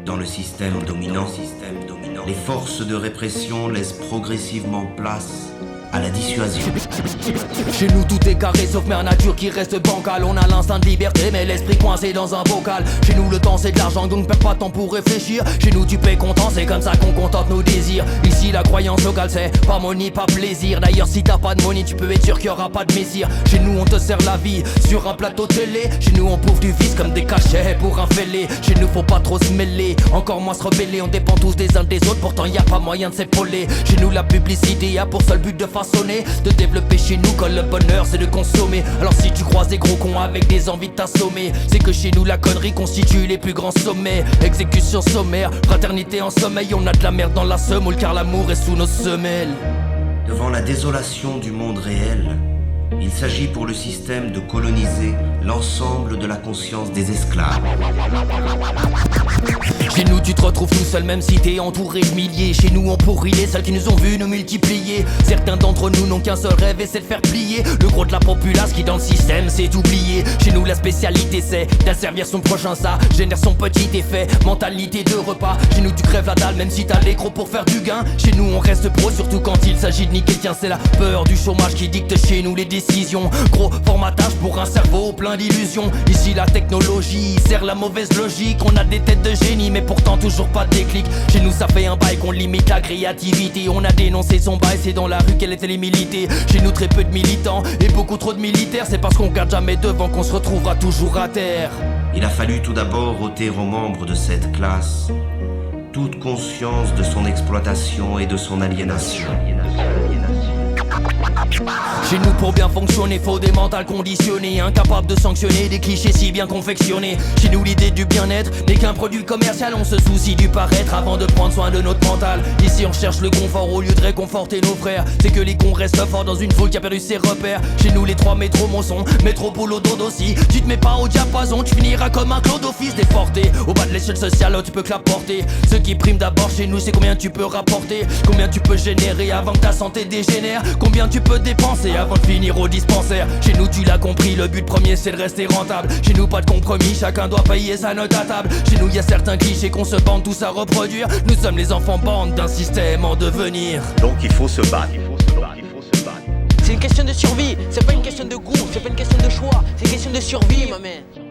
Dans le système dominant, les forces de répression laissent progressivement place à la dissuasion. Chez nous tout est carré sauf mère nature qui reste bancale. On a l'instinct de liberté mais l'esprit coincé dans un bocal. Chez nous le temps c'est de l'argent donc perds pas de temps pour réfléchir. Chez nous tu payes content, c'est comme ça qu'on contente nos désirs. Ici la croyance locale c'est pas money pas plaisir. D'ailleurs si t'as pas de money tu peux être sûr qu'il y aura pas de mésir. Chez nous on te sert la vie sur un plateau télé. Chez nous on bouffe du vice comme des cachets pour un fêlé. Chez nous faut pas trop se mêler, encore moins se rebeller. On dépend tous des uns des autres pourtant y a pas moyen de s'épauler. Chez nous la publicité a pour seul but de façonner, de développer chez nous quand le bonheur c'est de consommer. Alors si tu croises des gros cons avec des envies de t'assommer, c'est que chez nous la connerie constitue les plus grands sommets. Exécution sommaire, fraternité en sommeil. On a de la merde dans la semoule car l'amour est sous nos semelles. Devant la désolation du monde réel, il s'agit pour le système de coloniser l'ensemble de la conscience des esclaves. Chez nous tu te retrouves tout seul même si t'es entouré de milliers. Chez nous on pourrit les seuls qui nous ont vus nous multiplier. Certains d'entre nous n'ont qu'un seul rêve et c'est de faire plier le gros de la populace qui dans le système s'est oublié. Chez nous la spécialité c'est d'asservir son prochain, ça génère son petit effet. Mentalité de repas, chez nous tu crèves la dalle même si t'as l'écro pour faire du gain. Chez nous on reste pro surtout quand il s'agit de niquer. Tiens c'est la peur du chômage qui dicte chez nous les décisions. Gros formatage pour un cerveau plein d'illusions. Ici la technologie sert la mauvaise logique. On a des têtes de génie mais pourtant toujours pas de déclic. Chez nous ça fait un bail qu'on limite la créativité. On a dénoncé son bail, c'est dans la rue qu'elle était les militer. Chez nous très peu de militants et beaucoup trop de militaires. C'est parce qu'on garde jamais devant qu'on se retrouvera toujours à terre. Il a fallu tout d'abord ôter aux membres de cette classe toute conscience de son exploitation et de son aliénation. Chez nous pour bien fonctionner faut des mentales conditionnés, incapables de sanctionner des clichés si bien confectionnés. Chez nous l'idée du bien-être n'est qu'un produit commercial. On se soucie du paraître avant de prendre soin de notre mental. Ici on cherche le confort au lieu de réconforter nos frères. C'est que les cons restent forts dans une foule qui a perdu ses repères. Chez nous les trois métros mon son, métro boulot dodo. Si tu te mets pas au diapason tu finiras comme un Claude Office déporté. Au bas de l'échelle sociale tu peux que la porter. Ce qui prime d'abord chez nous c'est combien tu peux rapporter, combien tu peux générer avant que ta santé dégénère, combien tu peux dépenser avant de finir au dispensaire. Chez nous tu l'as compris, le but premier c'est de rester rentable. Chez nous pas de compromis, chacun doit payer sa note à table. Chez nous y a certains clichés qu'on se bande tous à reproduire. Nous sommes les enfants bandes d'un système en devenir. Donc il faut se battre. C'est une question de survie, c'est pas une question de goût, c'est pas une question de choix, c'est une question de survie ma mère.